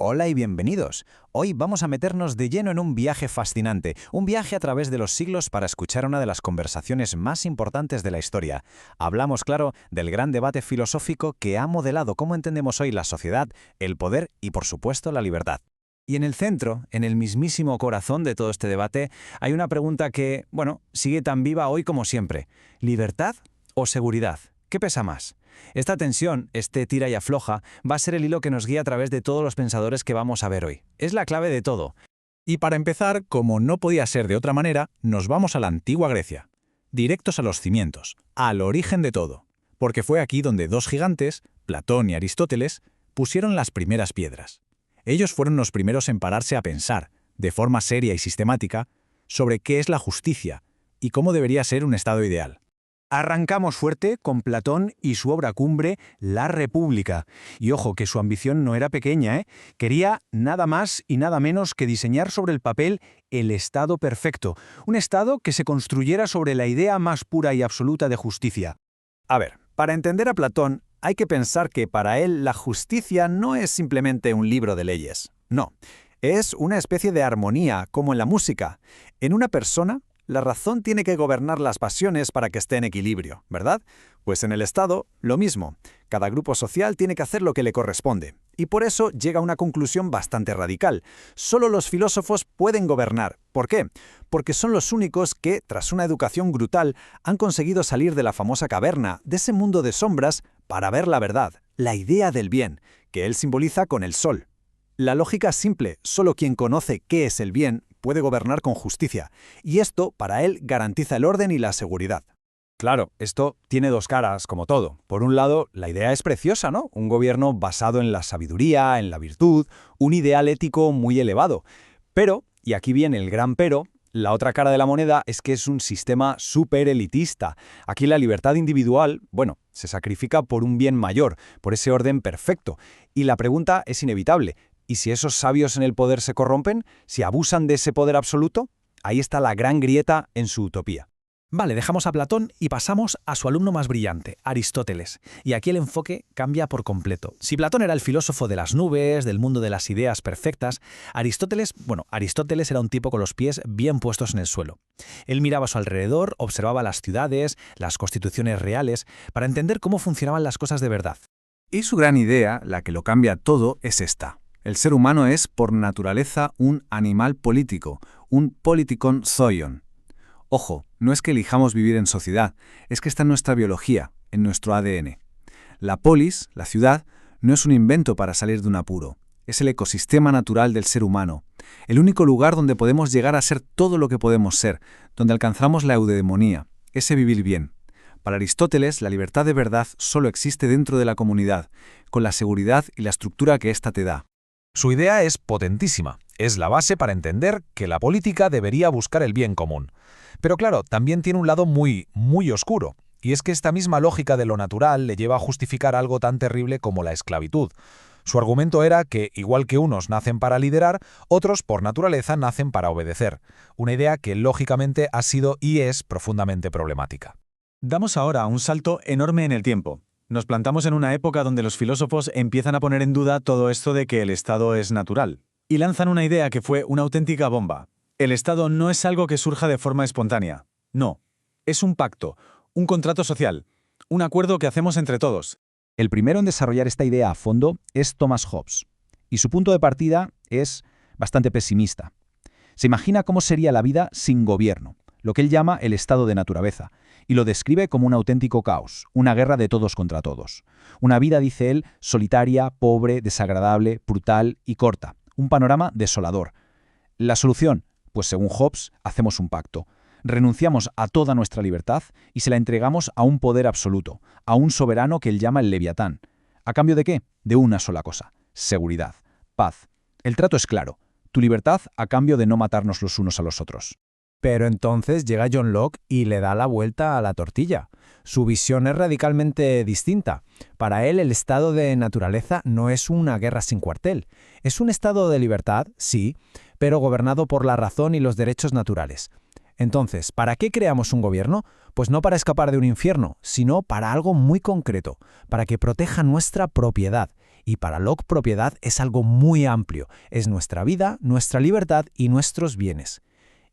Hola y bienvenidos. Hoy vamos a meternos de lleno en un viaje fascinante, un viaje a través de los siglos para escuchar una de las conversaciones más importantes de la historia. Hablamos, claro, del gran debate filosófico que ha modelado cómo entendemos hoy la sociedad, el poder y, por supuesto, la libertad. Y en el centro, en el mismísimo corazón de todo este debate, hay una pregunta que, sigue tan viva hoy como siempre. ¿Libertad o seguridad? ¿Qué pesa más? Esta tensión, este tira y afloja, va a ser el hilo que nos guía a través de todos los pensadores que vamos a ver hoy. Es la clave de todo. Y para empezar, como no podía ser de otra manera, nos vamos a la antigua Grecia. Directos a los cimientos, al origen de todo. Porque fue aquí donde dos gigantes, Platón y Aristóteles, pusieron las primeras piedras. Ellos fueron los primeros en pararse a pensar, de forma seria y sistemática, sobre qué es la justicia y cómo debería ser un estado ideal. Arrancamos fuerte con Platón y su obra cumbre, La República. Y ojo, que su ambición no era pequeña, ¿eh? Quería nada más y nada menos que diseñar sobre el papel el Estado perfecto, un Estado que se construyera sobre la idea más pura y absoluta de justicia. A ver, para entender a Platón, hay que pensar que para él la justicia no es simplemente un libro de leyes. No, es una especie de armonía, como en la música. En una persona, la razón tiene que gobernar las pasiones para que esté en equilibrio, ¿verdad? Pues en el Estado, lo mismo. Cada grupo social tiene que hacer lo que le corresponde. Y por eso llega a una conclusión bastante radical. Solo los filósofos pueden gobernar. ¿Por qué? Porque son los únicos que, tras una educación brutal, han conseguido salir de la famosa caverna, de ese mundo de sombras, para ver la verdad, la idea del bien, que él simboliza con el sol. La lógica es simple, solo quien conoce qué es el bien puede gobernar con justicia, y esto, para él, garantiza el orden y la seguridad. Claro, esto tiene dos caras, como todo. Por un lado, la idea es preciosa, ¿no? Un gobierno basado en la sabiduría, en la virtud, un ideal ético muy elevado. Pero, y aquí viene el gran pero, la otra cara de la moneda es que es un sistema súper elitista. Aquí la libertad individual, se sacrifica por un bien mayor, por ese orden perfecto. Y la pregunta es inevitable. ¿Y si esos sabios en el poder se corrompen? ¿Si abusan de ese poder absoluto? Ahí está la gran grieta en su utopía. Vale, dejamos a Platón y pasamos a su alumno más brillante, Aristóteles. Y aquí el enfoque cambia por completo. Si Platón era el filósofo de las nubes, del mundo de las ideas perfectas, Aristóteles era un tipo con los pies bien puestos en el suelo. Él miraba a su alrededor, observaba las ciudades, las constituciones reales, para entender cómo funcionaban las cosas de verdad. Y su gran idea, la que lo cambia todo, es esta. El ser humano es, por naturaleza, un animal político, un politikon zoion. Ojo, no es que elijamos vivir en sociedad, es que está en nuestra biología, en nuestro ADN. La polis, la ciudad, no es un invento para salir de un apuro. Es el ecosistema natural del ser humano, el único lugar donde podemos llegar a ser todo lo que podemos ser, donde alcanzamos la eudemonía, ese vivir bien. Para Aristóteles, la libertad de verdad solo existe dentro de la comunidad, con la seguridad y la estructura que ésta te da. Su idea es potentísima, es la base para entender que la política debería buscar el bien común. Pero claro, también tiene un lado muy, muy oscuro, y es que esta misma lógica de lo natural le lleva a justificar algo tan terrible como la esclavitud. Su argumento era que, igual que unos nacen para liderar, otros por naturaleza nacen para obedecer, una idea que lógicamente ha sido y es profundamente problemática. Damos ahora un salto enorme en el tiempo. Nos plantamos en una época donde los filósofos empiezan a poner en duda todo esto de que el Estado es natural. Y lanzan una idea que fue una auténtica bomba. El Estado no es algo que surja de forma espontánea. No. Es un pacto, un contrato social, un acuerdo que hacemos entre todos. El primero en desarrollar esta idea a fondo es Thomas Hobbes. Y su punto de partida es bastante pesimista. Se imagina cómo sería la vida sin gobierno, lo que él llama el estado de naturaleza, y lo describe como un auténtico caos, una guerra de todos contra todos. Una vida, dice él, solitaria, pobre, desagradable, brutal y corta. Un panorama desolador. La solución, pues según Hobbes, hacemos un pacto. Renunciamos a toda nuestra libertad y se la entregamos a un poder absoluto, a un soberano que él llama el Leviatán. ¿A cambio de qué? De una sola cosa: seguridad, paz. El trato es claro. Tu libertad a cambio de no matarnos los unos a los otros. Pero entonces llega John Locke y le da la vuelta a la tortilla. Su visión es radicalmente distinta. Para él, el estado de naturaleza no es una guerra sin cuartel. Es un estado de libertad, sí, pero gobernado por la razón y los derechos naturales. Entonces, ¿para qué creamos un gobierno? Pues no para escapar de un infierno, sino para algo muy concreto, para que proteja nuestra propiedad Y para Locke, propiedad es algo muy amplio. Es nuestra vida, nuestra libertad y nuestros bienes.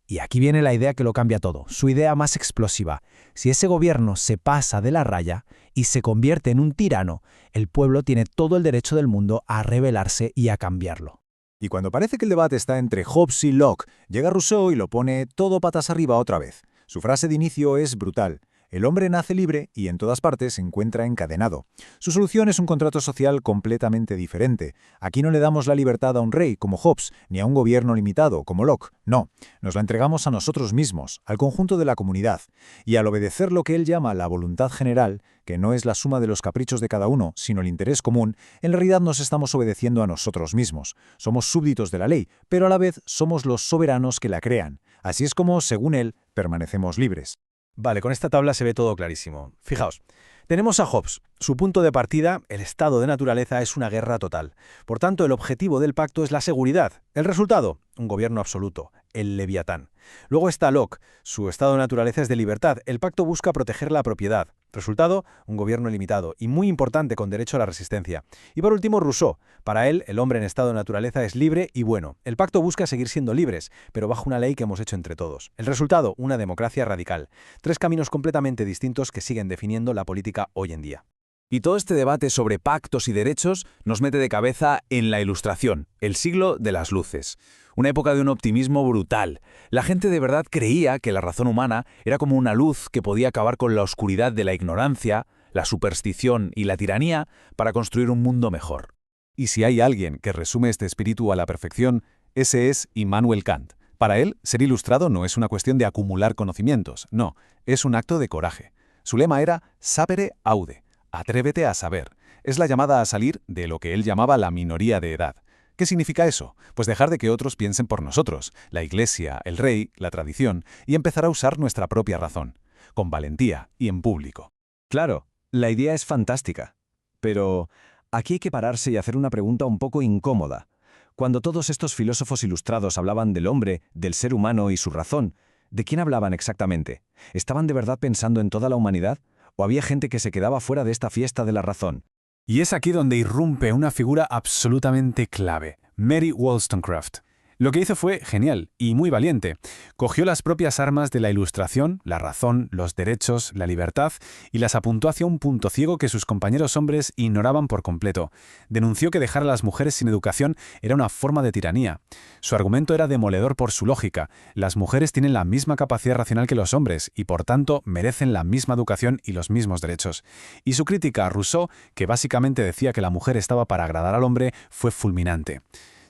Y aquí viene la idea que lo cambia todo, su idea más explosiva. Si ese gobierno se pasa de la raya y se convierte en un tirano, el pueblo tiene todo el derecho del mundo a rebelarse y a cambiarlo. Y cuando parece que el debate está entre Hobbes y Locke, llega Rousseau y lo pone todo patas arriba otra vez. Su frase de inicio es brutal. El hombre nace libre y en todas partes se encuentra encadenado. Su solución es un contrato social completamente diferente. Aquí no le damos la libertad a un rey, como Hobbes, ni a un gobierno limitado, como Locke. No, nos la entregamos a nosotros mismos, al conjunto de la comunidad. Y al obedecer lo que él llama la voluntad general, que no es la suma de los caprichos de cada uno, sino el interés común, en realidad nos estamos obedeciendo a nosotros mismos. Somos súbditos de la ley, pero a la vez somos los soberanos que la crean. Así es como, según él, permanecemos libres. Vale, con esta tabla se ve todo clarísimo. Fijaos, tenemos a Hobbes. Su punto de partida, el estado de naturaleza, es una guerra total. Por tanto, el objetivo del pacto es la seguridad. El resultado, un gobierno absoluto, el Leviatán. Luego está Locke. Su estado de naturaleza es de libertad. El pacto busca proteger la propiedad. Resultado, un gobierno limitado y muy importante con derecho a la resistencia. Y por último, Rousseau. Para él, el hombre en estado de naturaleza es libre y bueno. El pacto busca seguir siendo libres, pero bajo una ley que hemos hecho entre todos. El resultado, una democracia radical. 3 caminos completamente distintos que siguen definiendo la política hoy en día. Y todo este debate sobre pactos y derechos nos mete de cabeza en la Ilustración, el siglo de las luces. Una época de un optimismo brutal. La gente de verdad creía que la razón humana era como una luz que podía acabar con la oscuridad de la ignorancia, la superstición y la tiranía para construir un mundo mejor. Y si hay alguien que resume este espíritu a la perfección, ese es Immanuel Kant. Para él, ser ilustrado no es una cuestión de acumular conocimientos, no, es un acto de coraje. Su lema era sapere aude. Atrévete a saber. Es la llamada a salir de lo que él llamaba la minoría de edad. ¿Qué significa eso? Pues dejar de que otros piensen por nosotros, la Iglesia, el rey, la tradición, y empezar a usar nuestra propia razón, con valentía y en público. Claro, la idea es fantástica. Pero aquí hay que pararse y hacer una pregunta un poco incómoda. Cuando todos estos filósofos ilustrados hablaban del hombre, del ser humano y su razón, ¿de quién hablaban exactamente? ¿Estaban de verdad pensando en toda la humanidad? ¿O había gente que se quedaba fuera de esta fiesta de la razón? Y es aquí donde irrumpe una figura absolutamente clave, Mary Wollstonecraft. Lo que hizo fue genial y muy valiente. Cogió las propias armas de la Ilustración, la razón, los derechos, la libertad, y las apuntó hacia un punto ciego que sus compañeros hombres ignoraban por completo. Denunció que dejar a las mujeres sin educación era una forma de tiranía. Su argumento era demoledor por su lógica. Las mujeres tienen la misma capacidad racional que los hombres y, por tanto, merecen la misma educación y los mismos derechos. Y su crítica a Rousseau, que básicamente decía que la mujer estaba para agradar al hombre, fue fulminante.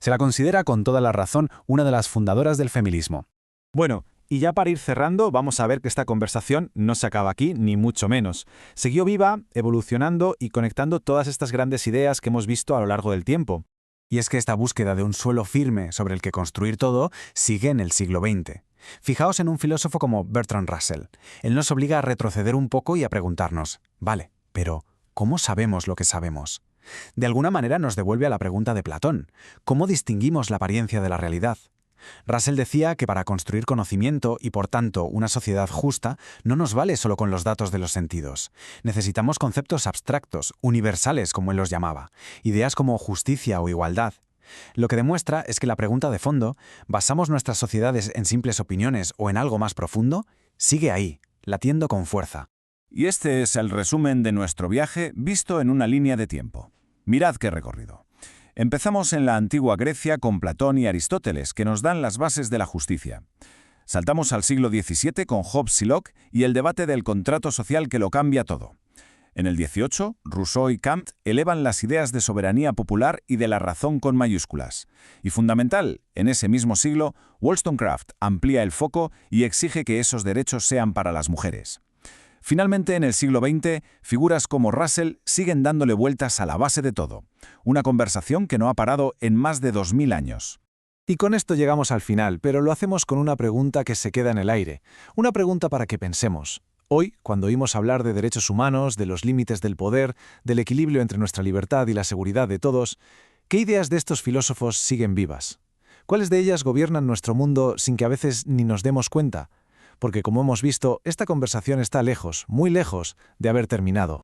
Se la considera con toda la razón una de las fundadoras del feminismo. Bueno, y ya para ir cerrando, vamos a ver que esta conversación no se acaba aquí, ni mucho menos. Siguió viva, evolucionando y conectando todas estas grandes ideas que hemos visto a lo largo del tiempo. Y es que esta búsqueda de un suelo firme sobre el que construir todo sigue en el siglo XX. Fijaos en un filósofo como Bertrand Russell. Él nos obliga a retroceder un poco y a preguntarnos, vale, pero ¿cómo sabemos lo que sabemos? De alguna manera nos devuelve a la pregunta de Platón. ¿Cómo distinguimos la apariencia de la realidad? Russell decía que para construir conocimiento y, por tanto, una sociedad justa, no nos vale solo con los datos de los sentidos. Necesitamos conceptos abstractos, universales, como él los llamaba, ideas como justicia o igualdad. Lo que demuestra es que la pregunta de fondo, ¿basamos nuestras sociedades en simples opiniones o en algo más profundo?, sigue ahí, latiendo con fuerza. Y este es el resumen de nuestro viaje visto en una línea de tiempo. Mirad qué recorrido. Empezamos en la antigua Grecia con Platón y Aristóteles, que nos dan las bases de la justicia. Saltamos al siglo XVII con Hobbes y Locke y el debate del contrato social que lo cambia todo. En el XVIII, Rousseau y Kant elevan las ideas de soberanía popular y de la razón con mayúsculas. Y fundamental, en ese mismo siglo, Wollstonecraft amplía el foco y exige que esos derechos sean para las mujeres. Finalmente, en el siglo XX, figuras como Russell siguen dándole vueltas a la base de todo. Una conversación que no ha parado en más de 2000 años. Y con esto llegamos al final, pero lo hacemos con una pregunta que se queda en el aire. Una pregunta para que pensemos. Hoy, cuando oímos hablar de derechos humanos, de los límites del poder, del equilibrio entre nuestra libertad y la seguridad de todos, ¿qué ideas de estos filósofos siguen vivas? ¿Cuáles de ellas gobiernan nuestro mundo sin que a veces ni nos demos cuenta? Porque, como hemos visto, esta conversación está lejos, muy lejos, de haber terminado.